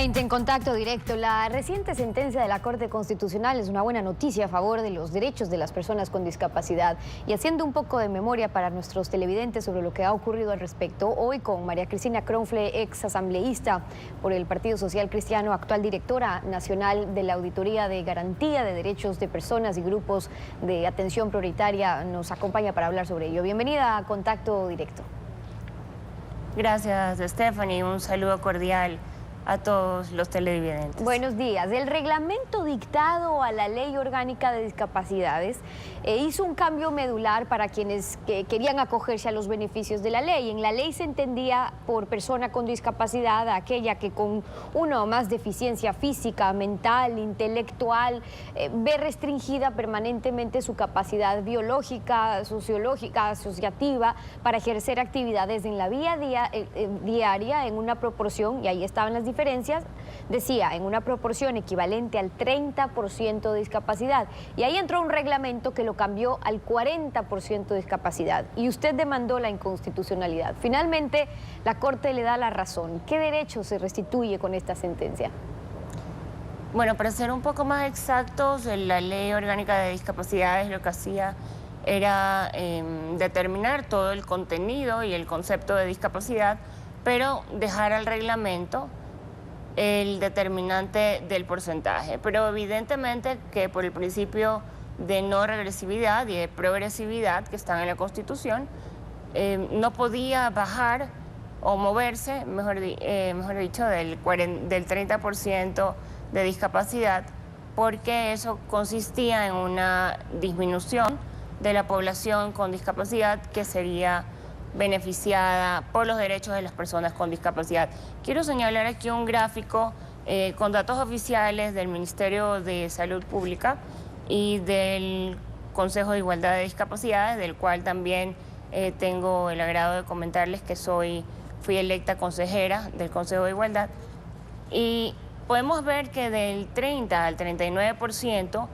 8:20 en Contacto Directo. La reciente sentencia de la Corte Constitucional es una buena noticia a favor de los derechos de las personas con discapacidad. Y haciendo un poco de memoria para nuestros televidentes sobre lo que ha ocurrido al respecto, hoy con María Cristina Cronfle, ex asambleísta por el Partido Social Cristiano, actual directora nacional de la Auditoría de Garantía de Derechos de Personas y Grupos de Atención Prioritaria, nos acompaña para hablar sobre ello. Bienvenida a Contacto Directo. Gracias, Stephanie. Un saludo cordial a todos los televidentes. Buenos días. El reglamento dictado a la Ley Orgánica de Discapacidades hizo un cambio medular para quienes querían acogerse a los beneficios de la ley. En la ley se entendía por persona con discapacidad a aquella que con una o más deficiencia física, mental, intelectual, ve restringida permanentemente su capacidad biológica, sociológica, asociativa para ejercer actividades en la vía diaria en una proporción, y ahí estaban las diferencias, decía, en una proporción equivalente al 30% de discapacidad. Y ahí entró un reglamento que lo cambió al 40% de discapacidad. Y usted demandó la inconstitucionalidad. Finalmente, la Corte le da la razón. ¿Qué derecho se restituye con esta sentencia? Bueno, para ser un poco más exactos, la Ley Orgánica de Discapacidades lo que hacía era determinar todo el contenido y el concepto de discapacidad, pero dejar al reglamento el determinante del porcentaje. Pero evidentemente que por el principio de no regresividad y de progresividad que están en la Constitución, no podía bajar o moverse, mejor dicho, del 30% de discapacidad, porque eso consistía en una disminución de la población con discapacidad que sería beneficiada por los derechos de las personas con discapacidad. Quiero señalar aquí un gráfico con datos oficiales del Ministerio de Salud Pública y del Consejo de Igualdad de Discapacidades, del cual también tengo el agrado de comentarles que fui electa consejera del Consejo de Igualdad. Y podemos ver que del 30 al 39%,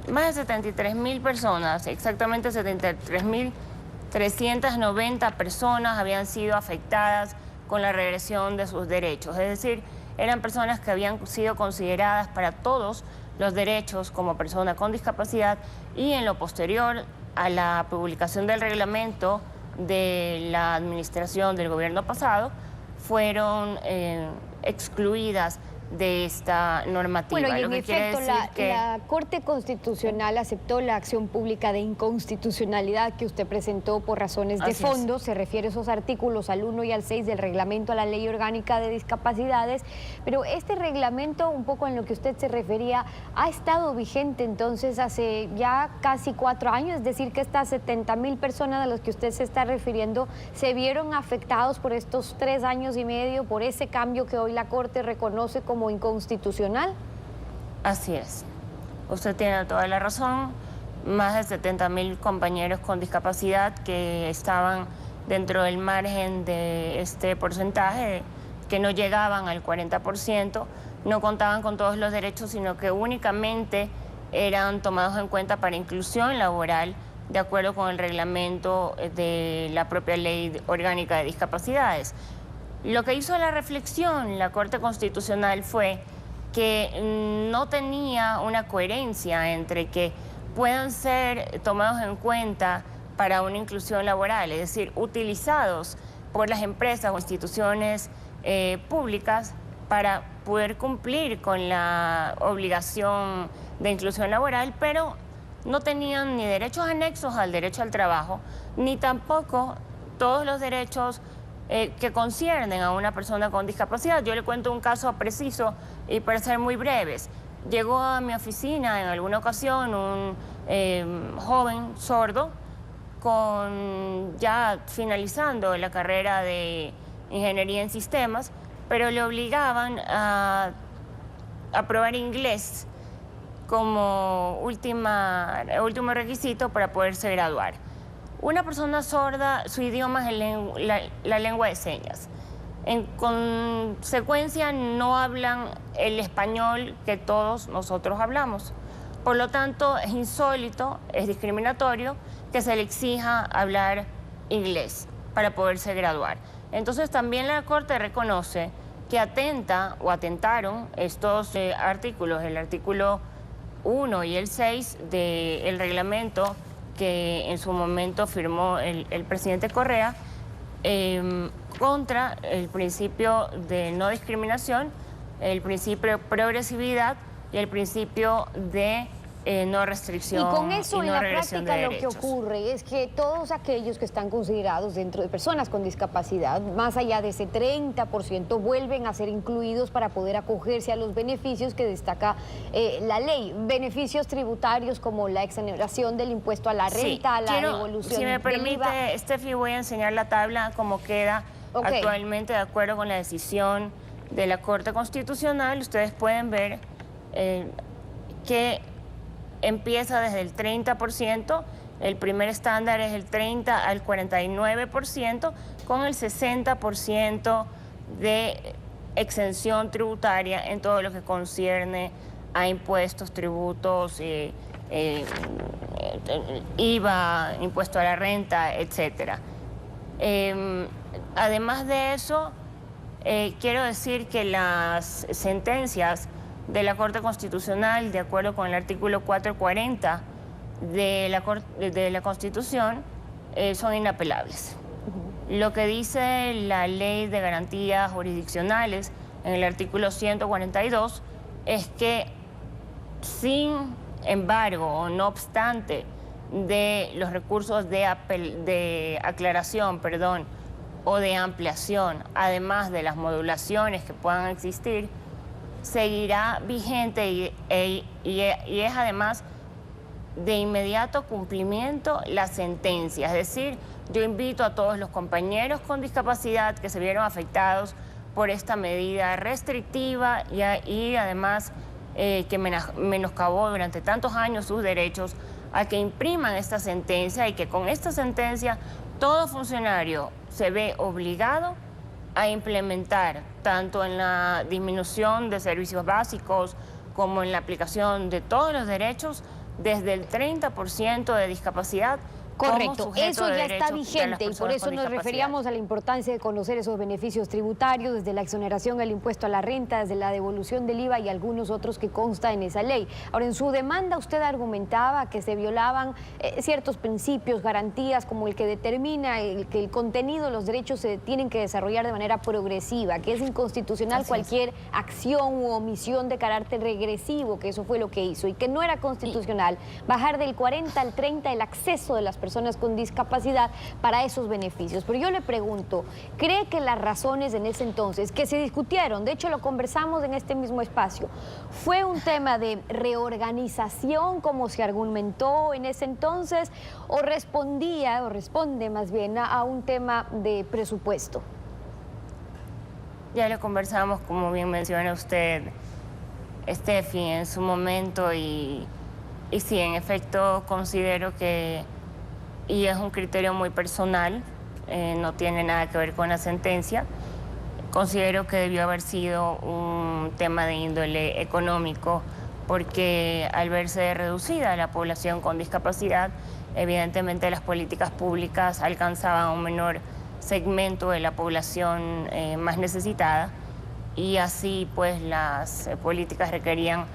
más de 73.000 personas, exactamente 73.390 personas habían sido afectadas con la regresión de sus derechos. Es decir, eran personas que habían sido consideradas para todos los derechos como persona con discapacidad, y en lo posterior a la publicación del reglamento de la administración del gobierno pasado, fueron excluidas de esta normativa. Bueno, y en efecto, la Corte Constitucional aceptó la acción pública de inconstitucionalidad que usted presentó por razones de fondo. Se refiere a esos artículos al 1 y al 6 del reglamento a la Ley Orgánica de Discapacidades, pero este reglamento, un poco en lo que usted se refería, ha estado vigente entonces hace ya casi 4 años, es decir, que estas 70.000 personas a las que usted se está refiriendo se vieron afectados por estos 3 años y medio, por ese cambio que hoy la Corte reconoce como inconstitucional. Así es. Usted tiene toda la razón. Más de 70.000 compañeros con discapacidad que estaban dentro del margen de este porcentaje, que no llegaban al 40%, no contaban con todos los derechos, sino que únicamente eran tomados en cuenta para inclusión laboral, de acuerdo con el reglamento de la propia Ley Orgánica de Discapacidades. Lo que hizo la reflexión la Corte Constitucional fue que no tenía una coherencia entre que puedan ser tomados en cuenta para una inclusión laboral, es decir, utilizados por las empresas o instituciones públicas para poder cumplir con la obligación de inclusión laboral, pero no tenían ni derechos anexos al derecho al trabajo, ni tampoco todos los derechos que conciernen a una persona con discapacidad. Yo le cuento un caso preciso y para ser muy breves. Llegó a mi oficina en alguna ocasión un joven sordo ya finalizando la carrera de ingeniería en sistemas, pero le obligaban a aprobar inglés como último requisito para poderse graduar. Una persona sorda, su idioma es la lengua de señas. En consecuencia, no hablan el español que todos nosotros hablamos. Por lo tanto, es insólito, es discriminatorio que se le exija hablar inglés para poderse graduar. Entonces también la Corte reconoce que atenta o atentaron estos artículos, el artículo 1 y el 6 del reglamento que en su momento firmó el presidente Correa, contra el principio de no discriminación, el principio de progresividad y el principio de no restricción y con eso y en no la regresión de práctica lo que derechos. ocurre es que todos aquellos que están considerados dentro de personas con discapacidad, más allá de ese 30%, vuelven a ser incluidos para poder acogerse a los beneficios que destaca la ley. Beneficios tributarios como la exoneración del impuesto a la renta, la devolución si me del permite, IVA. Steffi, voy a enseñar la tabla como queda actualmente de acuerdo con la decisión de la Corte Constitucional. Ustedes pueden ver que empieza desde el 30%, el primer estándar es el 30 al 49%, con el 60% de exención tributaria en todo lo que concierne a impuestos, tributos, IVA, impuesto a la renta, etcétera. Además de eso, quiero decir que las sentencias de la Corte Constitucional, de acuerdo con el artículo 440 de la Constitución, son inapelables. Lo que dice la Ley de Garantías Jurisdiccionales en el artículo 142 es que, sin embargo, o no obstante de los recursos de aclaración, o de ampliación, además de las modulaciones que puedan existir, seguirá vigente y es además de inmediato cumplimiento la sentencia. Es decir, yo invito a todos los compañeros con discapacidad que se vieron afectados por esta medida restrictiva y además que menoscabó durante tantos años sus derechos, a que impriman esta sentencia y que con esta sentencia todo funcionario se ve obligado a implementar, tanto en la disminución de servicios básicos como en la aplicación de todos los derechos, desde el 30% de discapacidad. Correcto, eso ya está vigente y por eso nos referíamos a la importancia de conocer esos beneficios tributarios, desde la exoneración del impuesto a la renta, desde la devolución del IVA y algunos otros que consta en esa ley. Ahora, en su demanda usted argumentaba que se violaban ciertos principios, garantías, como el que determina que el contenido, los derechos se tienen que desarrollar de manera progresiva, que es inconstitucional cualquier acción u omisión de carácter regresivo, que eso fue lo que hizo, y que no era constitucional bajar del 40 al 30 el acceso de las personas con discapacidad para esos beneficios. Pero yo le pregunto, ¿cree que las razones en ese entonces que se discutieron, de hecho lo conversamos en este mismo espacio, fue un tema de reorganización como se argumentó en ese entonces, o respondía, o responde más bien a un tema de presupuesto? Ya lo conversamos, como bien menciona usted, Steffi, en su momento, y sí, en efecto considero que, y es un criterio muy personal, no tiene nada que ver con la sentencia, considero que debió haber sido un tema de índole económico, porque al verse reducida la población con discapacidad, evidentemente las políticas públicas alcanzaban un menor segmento de la población más necesitada, y así pues las políticas requerían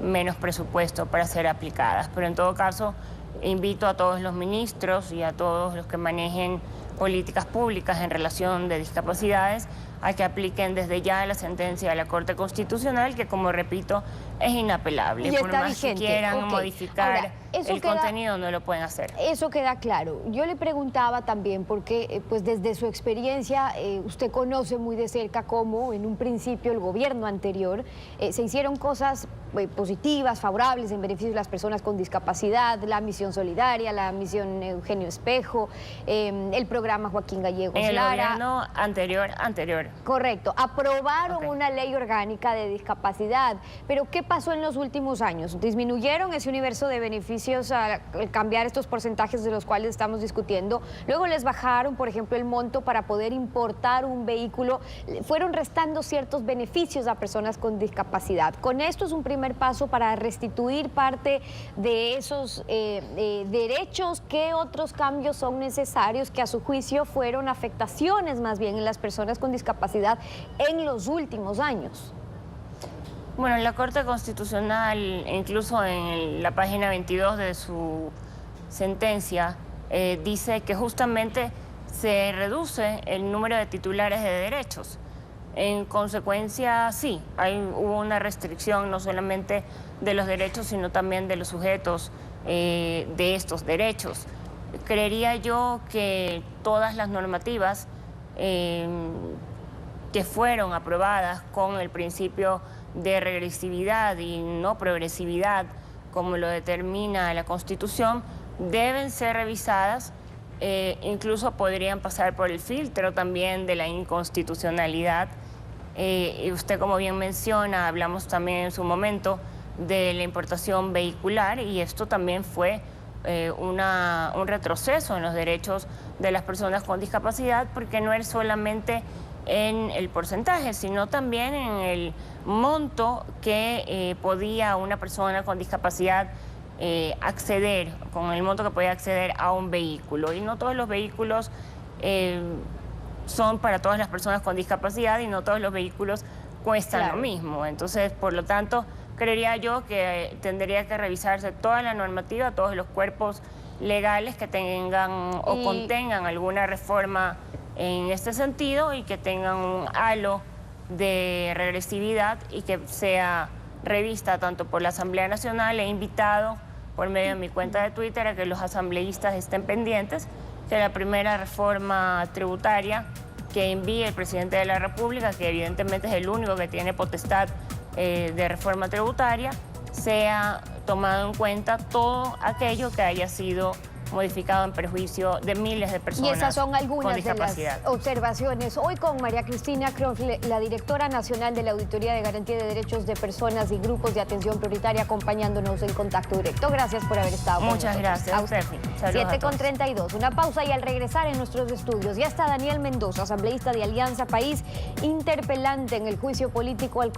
menos presupuesto para ser aplicadas. Pero en todo caso, invito a todos los ministros y a todos los que manejen políticas públicas en relación de discapacidades a que apliquen desde ya la sentencia de la Corte Constitucional, que, como repito, es inapelable. Y por está más vigente. que quieran modificar Ahora, el contenido, no lo pueden hacer. Eso queda claro. Yo le preguntaba también porque, pues desde su experiencia, usted conoce muy de cerca cómo en un principio el gobierno anterior se hicieron cosas positivas, favorables, en beneficio de las personas con discapacidad, la misión solidaria, la misión Eugenio Espejo, el programa Joaquín Gallegos En el Lara. gobierno anterior, cambio. Correcto, aprobaron Ok. una ley orgánica de discapacidad, pero ¿qué pasó en los últimos años? ¿Disminuyeron ese universo de beneficios al cambiar estos porcentajes de los cuales estamos discutiendo? Luego les bajaron, por ejemplo, el monto para poder importar un vehículo, fueron restando ciertos beneficios a personas con discapacidad. Con esto es un primer paso para restituir parte de esos derechos. ¿Qué otros cambios son necesarios que a su juicio fueron afectaciones más bien en las personas con discapacidad en los últimos años? Bueno, la Corte Constitucional, incluso en la página 22 de su sentencia, dice que justamente se reduce el número de titulares de derechos. En consecuencia, sí, hubo una restricción no solamente de los derechos, sino también de los sujetos de estos derechos. Creería yo que todas las normativas que fueron aprobadas con el principio de regresividad y no progresividad, como lo determina la Constitución, deben ser revisadas. Incluso podrían pasar por el filtro también de la inconstitucionalidad. Y usted, como bien menciona, hablamos también en su momento de la importación vehicular, y esto también fue un retroceso en los derechos de las personas con discapacidad, porque no es solamente en el porcentaje, sino también en el monto que podía una persona con discapacidad acceder, con el monto que podía acceder a un vehículo. Y no todos los vehículos son para todas las personas con discapacidad, y no todos los vehículos cuestan Claro. lo mismo. Entonces, por lo tanto, creería yo que tendría que revisarse toda la normativa, todos los cuerpos legales que tengan o contengan alguna reforma en este sentido, y que tengan un halo de regresividad, y que sea revista tanto por la Asamblea Nacional. He invitado por medio de mi cuenta de Twitter a que los asambleístas estén pendientes que la primera reforma tributaria que envíe el presidente de la República, que evidentemente es el único que tiene potestad de reforma tributaria, sea tomado en cuenta todo aquello que haya sido modificado en perjuicio de miles de personas Y esas son con algunas de las discapacidad. observaciones. Hoy con María Cristina Croft, la directora nacional de la Auditoría de Garantía de Derechos de Personas y Grupos de Atención Prioritaria, acompañándonos en Contacto Directo. Gracias por haber estado con Muchas nosotros. gracias, A usted. Steffi. Saludos a todos. 7:32. Una pausa, y al regresar en nuestros estudios ya está Daniel Mendoza, asambleísta de Alianza País, interpelante en el juicio político al